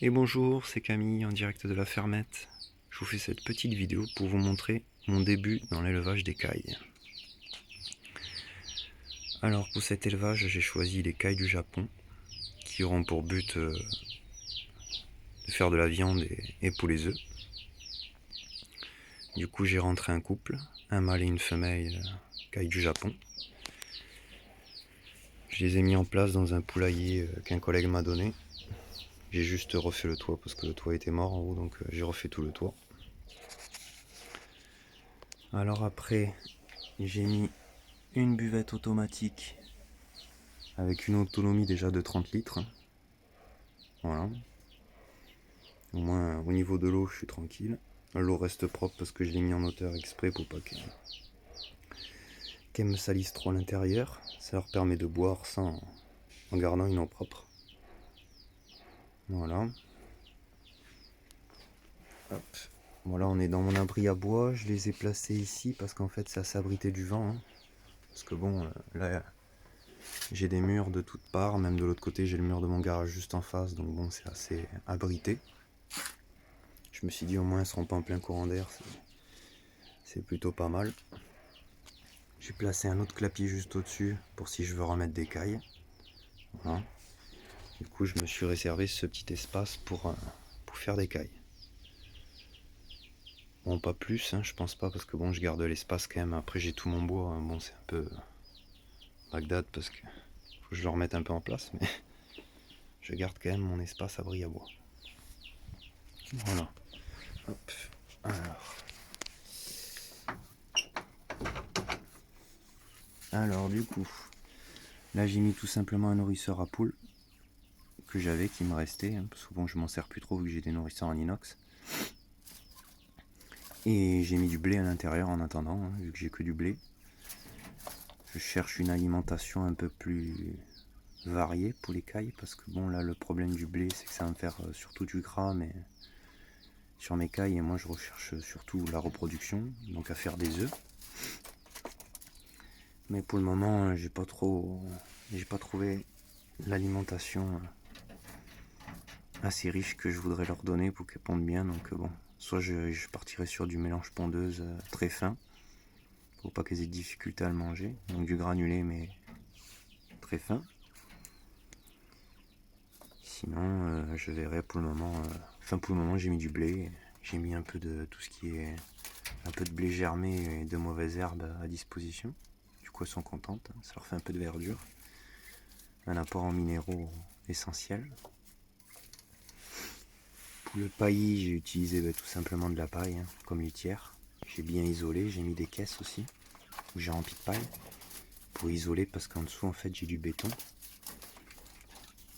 Et bonjour, c'est Camille en direct de la fermette. Je vous fais cette petite vidéo pour vous montrer mon début dans l'élevage d'écailles. Alors pour cet élevage, j'ai choisi les cailles du Japon qui auront pour but de faire de la viande et pour les œufs. Du coup, j'ai rentré un couple, un mâle et une femelle cailles du Japon. Je les ai mis en place dans un poulailler qu'un collègue m'a donné. J'ai juste refait le toit parce que le toit était mort en haut, donc j'ai refait tout le toit. Alors après, j'ai mis une buvette automatique avec une autonomie déjà de 30 litres. Voilà. Au moins au niveau de l'eau, je suis tranquille. L'eau reste propre parce que je l'ai mis en hauteur exprès pour pas qu'elle me salisse trop à l'intérieur. Ça leur permet de boire sans en gardant une eau propre. Voilà. Hop. Voilà, on est dans mon abri à bois. Je les ai placés ici parce qu'en fait, ça s'abritait du vent. Parce que bon, là, j'ai des murs de toutes parts. Même de l'autre côté, j'ai le mur de mon garage juste en face. Donc bon, c'est assez abrité. Je me suis dit au moins, ils seront pas en plein courant d'air. C'est plutôt pas mal. J'ai placé un autre clapier juste au-dessus pour si je veux remettre des cailles. Voilà. Du coup, je me suis réservé ce petit espace pour faire des cailles. Bon, pas plus, je pense pas, parce que bon, je garde l'espace quand même. Après, j'ai tout mon bois. Bon, c'est un peu Bagdad parce que faut que je le remette un peu en place, mais je garde quand même mon espace abri à bois. Voilà. Hop. Alors, du coup, là, j'ai mis tout simplement un nourrisseur à poules que j'avais, qui me restait, parce que bon, je m'en sers plus trop vu que j'ai des nourrisseurs en inox. Et j'ai mis du blé à l'intérieur en attendant, vu que j'ai que du blé. Je cherche une alimentation un peu plus variée pour les cailles, parce que bon, là, le problème du blé, c'est que ça va me faire surtout du gras, mais sur mes cailles, et moi, je recherche surtout la reproduction, donc à faire des œufs. Mais pour le moment, j'ai pas trouvé l'alimentation assez riche que je voudrais leur donner pour qu'elles pondent bien, donc bon, soit je partirai sur du mélange pondeuse très fin, pour pas qu'elles aient de difficulté à le manger, donc du granulé mais très fin. Sinon, je verrai pour le moment. Pour le moment, j'ai mis du blé, j'ai mis un peu de tout ce qui est un peu de blé germé et de mauvaises herbes à disposition. Du coup, elles sont contentes, ça leur fait un peu de verdure, un apport en minéraux essentiel. Pour le paillis, j'ai utilisé tout simplement de la paille, comme litière. J'ai bien isolé, j'ai mis des caisses aussi, où j'ai rempli de paille, pour isoler parce qu'en dessous, en fait, j'ai du béton.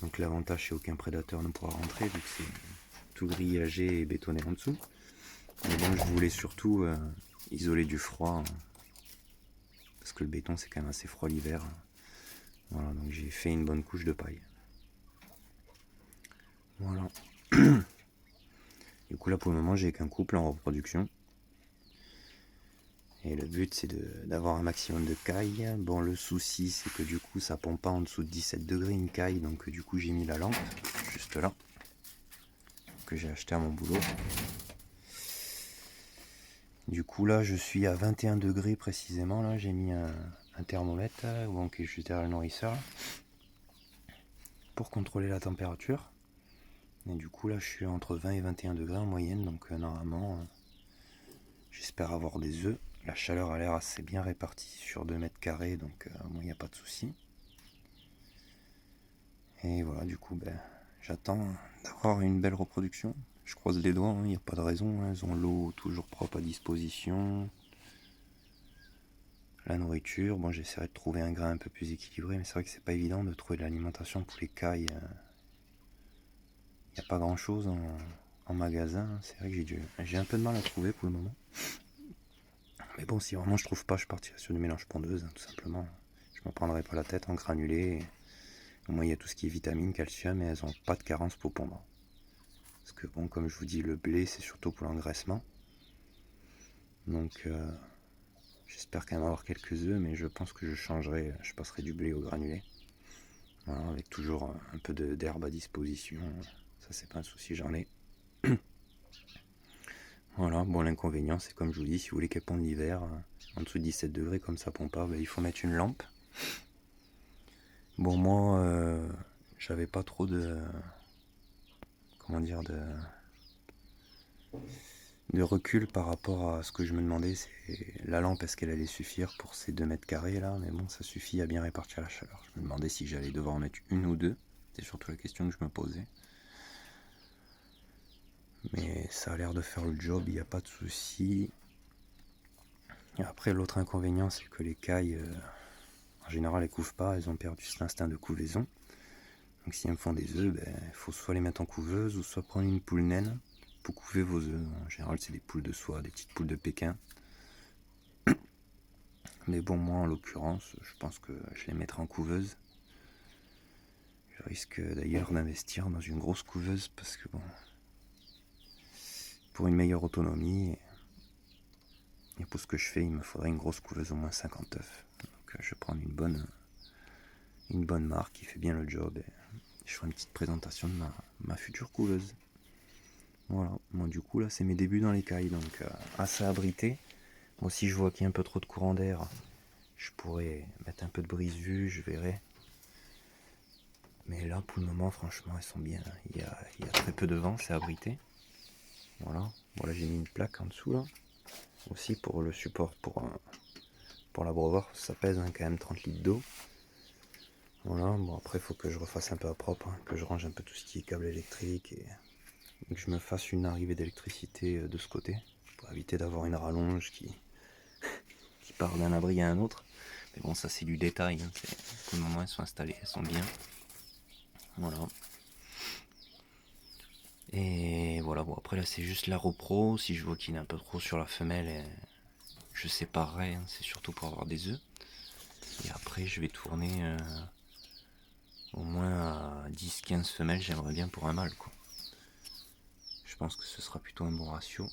Donc l'avantage, c'est qu'aucun prédateur ne pourra rentrer, vu que c'est tout grillagé et bétonné en dessous. Mais bon, je voulais surtout isoler du froid, parce que le béton, c'est quand même assez froid l'hiver. Voilà, donc j'ai fait une bonne couche de paille. Voilà. Du coup, là, pour le moment, j'ai qu'un couple en reproduction. Et le but, c'est d'avoir un maximum de cailles. Bon, le souci, c'est que du coup, ça pompe pas en dessous de 17 degrés une caille. Donc, du coup, j'ai mis la lampe, juste là, que j'ai acheté à mon boulot. Du coup, là, je suis à 21 degrés précisément. Là, j'ai mis un thermomètre, qui est juste derrière le nourrisseur, pour contrôler la température. Et du coup, là, je suis entre 20 et 21 degrés en moyenne. Donc, normalement, j'espère avoir des œufs. La chaleur a l'air assez bien répartie sur 2 mètres carrés, donc moi, il n'y a pas de souci. Et voilà, du coup, j'attends d'avoir une belle reproduction. Je croise les doigts, il n'y a pas de raison. Elles ont l'eau toujours propre à disposition. La nourriture, bon, j'essaierai de trouver un grain un peu plus équilibré, mais c'est vrai que c'est pas évident de trouver de l'alimentation pour les cailles. Il n'y a pas grand chose en magasin. C'est vrai que j'ai un peu de mal à trouver pour le moment. Mais bon, si vraiment je trouve pas, je partirai sur du mélange pondeuse, tout simplement. Je me prendrai pas la tête en granulé. Au moins, il y a tout ce qui est vitamines, calcium, et elles n'ont pas de carence pour pondre. Parce que bon, comme je vous dis, le blé, c'est surtout pour l'engraissement. Donc, j'espère quand même avoir quelques œufs, mais je pense que je passerai du blé au granulé. Voilà, avec toujours un peu d'herbe à disposition. ça c'est pas un souci, j'en ai. Voilà, bon l'inconvénient c'est comme je vous dis, si vous voulez qu'elle ponde l'hiver, en dessous de 17 degrés comme ça pompe pas, il faut mettre une lampe. Bon moi j'avais pas trop de comment dire de recul par rapport à ce que je me demandais, c'est la lampe, est-ce qu'elle allait suffire pour ces 2 mètres carrés là, mais bon ça suffit à bien répartir la chaleur. Je me demandais si j'allais devoir en mettre une ou deux, c'est surtout la question que je me posais. Mais ça a l'air de faire le job, il n'y a pas de souci. Et après l'autre inconvénient c'est que les cailles en général elles couvent pas, elles ont perdu cet instinct de couvaison. Donc si elles me font des œufs, il faut soit les mettre en couveuse ou soit prendre une poule naine pour couver vos œufs. En général c'est des poules de soie, des petites poules de Pékin. Mais bon moi en l'occurrence je pense que je les mettrai en couveuse. Je risque d'ailleurs d'investir dans une grosse couveuse parce que bon, pour une meilleure autonomie et pour ce que je fais il me faudrait une grosse couveuse, au moins 50 œufs. Donc je vais prendre une bonne marque qui fait bien le job et je ferai une petite présentation de ma future couveuse. Voilà, moi du coup là c'est mes débuts dans les cailles, donc assez abrité. Moi si je vois qu'il y a un peu trop de courant d'air, je pourrais mettre un peu de brise-vue, je verrai. Mais là pour le moment franchement elles sont bien, il y a très peu de vent, c'est abrité. Voilà, bon là j'ai mis une plaque en dessous là, aussi pour le support pour l'abreuvoir, ça pèse quand même 30 litres d'eau. Voilà, bon après il faut que je refasse un peu à propre, que je range un peu tout ce qui est câble électrique et que je me fasse une arrivée d'électricité de ce côté, pour éviter d'avoir une rallonge qui part d'un abri à un autre. Mais bon ça c'est du détail, pour le moment elles sont installées, elles sont bien. Voilà. Et voilà, bon après là c'est juste la repro, si je vois qu'il est un peu trop sur la femelle, je séparerai, c'est surtout pour avoir des œufs. Et après je vais tourner au moins à 10-15 femelles, j'aimerais bien pour un mâle quoi. Je pense que ce sera plutôt un bon ratio.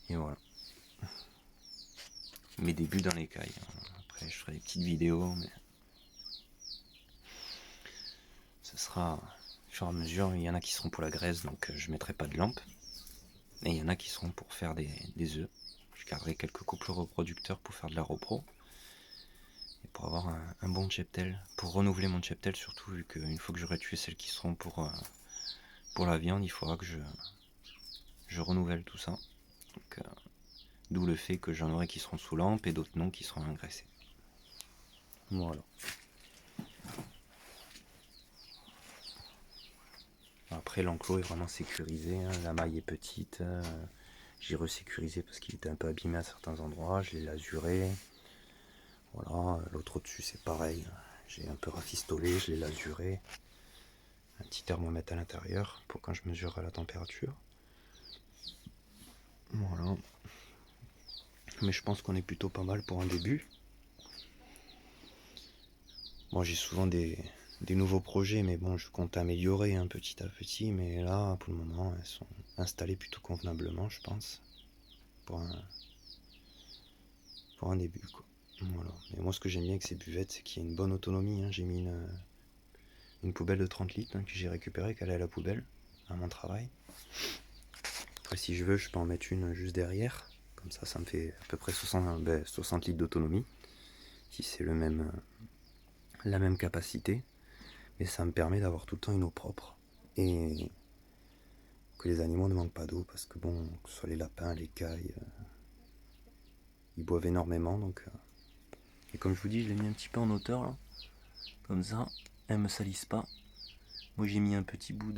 Et voilà. Mes débuts dans les cailles. Après je ferai des petites vidéos, mais ce sera au fur et à mesure. Il y en a qui seront pour la graisse, donc je mettrai pas de lampe. Et il y en a qui seront pour faire des œufs. Je garderai quelques couples reproducteurs pour faire de la repro. Et pour avoir un bon cheptel. Pour renouveler mon cheptel surtout, vu qu'une fois que j'aurai tué celles qui seront pour la viande, il faudra que je renouvelle tout ça. Donc, d'où le fait que j'en aurai qui seront sous lampe et d'autres non qui seront engraissés. Voilà. Après l'enclos est vraiment sécurisé, la maille est petite, j'ai resécurisé parce qu'il était un peu abîmé à certains endroits, je l'ai lasuré. Voilà, l'autre au-dessus c'est pareil, j'ai un peu rafistolé, je l'ai lasuré. Un petit thermomètre à l'intérieur pour quand je mesurerai la température. Voilà. Mais je pense qu'on est plutôt pas mal pour un début. Bon, j'ai souvent des nouveaux projets, mais bon, je compte améliorer petit à petit. Mais là, pour le moment, elles sont installées plutôt convenablement, je pense, pour un début, quoi. Voilà. Et moi, ce que j'aime bien avec ces buvettes, c'est qu'il y a une bonne autonomie. J'ai mis une poubelle de 30 litres que j'ai récupérée, qu'elle est à la poubelle, à mon travail. Après, si je veux, je peux en mettre une juste derrière. Comme ça me fait à peu près 60 litres d'autonomie. Si c'est la même capacité. Et ça me permet d'avoir tout le temps une eau propre. Et que les animaux ne manquent pas d'eau. Parce que bon, que ce soit les lapins, les cailles, ils boivent énormément. Donc, et comme je vous dis, je l'ai mis un petit peu en hauteur là. Comme ça, elles me salissent pas. Moi j'ai mis un petit bout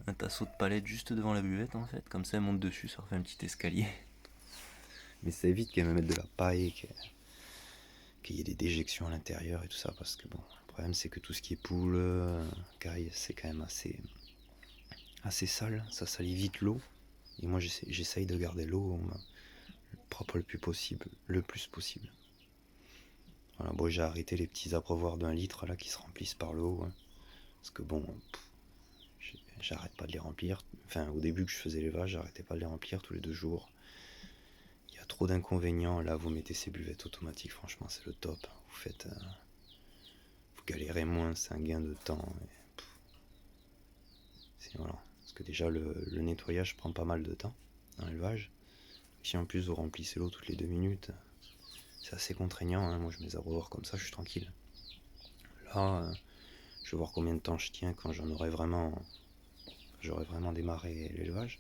un tasseau de palette juste devant la buvette en fait. Comme ça, elles montent dessus, ça refait un petit escalier. Mais ça évite qu'elles me mettent de la paille, qu'il y ait des déjections à l'intérieur et tout ça. Parce que bon, le problème c'est que tout ce qui est poule, caille, c'est quand même assez sale. Ça salit vite l'eau. Et moi j'essaye de garder l'eau propre le plus possible. Voilà, bon, j'ai arrêté les petits abreuvoirs d'1 litre là qui se remplissent par l'eau. Parce que bon, j'arrête pas de les remplir. Enfin, au début que je faisais l'élevage, j'arrêtais pas de les remplir tous les 2 jours. Il y a trop d'inconvénients. Là, vous mettez ces buvettes automatiques, franchement, c'est le top. Vous galérez moins, c'est un gain de temps. Et voilà. Parce que déjà le nettoyage prend pas mal de temps dans l'élevage. Si en plus vous remplissez l'eau toutes les 2 minutes, c'est assez contraignant, hein. Moi je mets 0 heure comme ça, je suis tranquille. Là, je vais voir combien de temps je tiens quand j'aurai vraiment démarré l'élevage.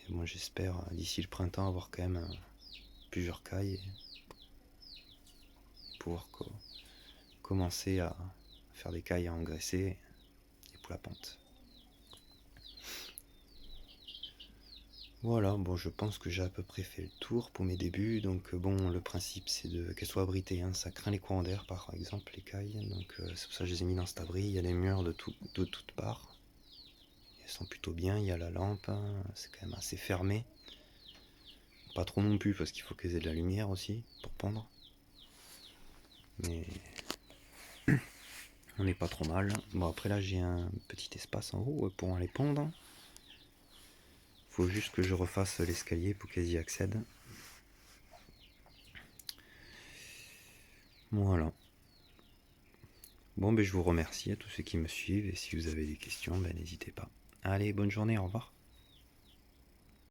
Mais moi j'espère d'ici le printemps avoir quand même plusieurs cailles et pouvoir commencer à faire des cailles à engraisser et pour la pente. Voilà, bon, je pense que j'ai à peu près fait le tour pour mes débuts. Donc bon, le principe c'est qu'elles soient abritées, hein. Ça craint les courants d'air par exemple, les cailles. Donc c'est pour ça que je les ai mis dans cet abri. Il y a des murs de toutes parts. Elles sont plutôt bien, il y a la lampe, hein. C'est quand même assez fermé. Pas trop non plus parce qu'il faut qu'elles aient de la lumière aussi pour pondre. Mais on n'est pas trop mal. Bon, après là j'ai un petit espace en haut pour aller pondre. Faut juste que je refasse l'escalier pour qu'elles y accèdent. Voilà. Bon, ben je vous remercie à tous ceux qui me suivent et si vous avez des questions, ben n'hésitez pas. Allez, bonne journée, au revoir.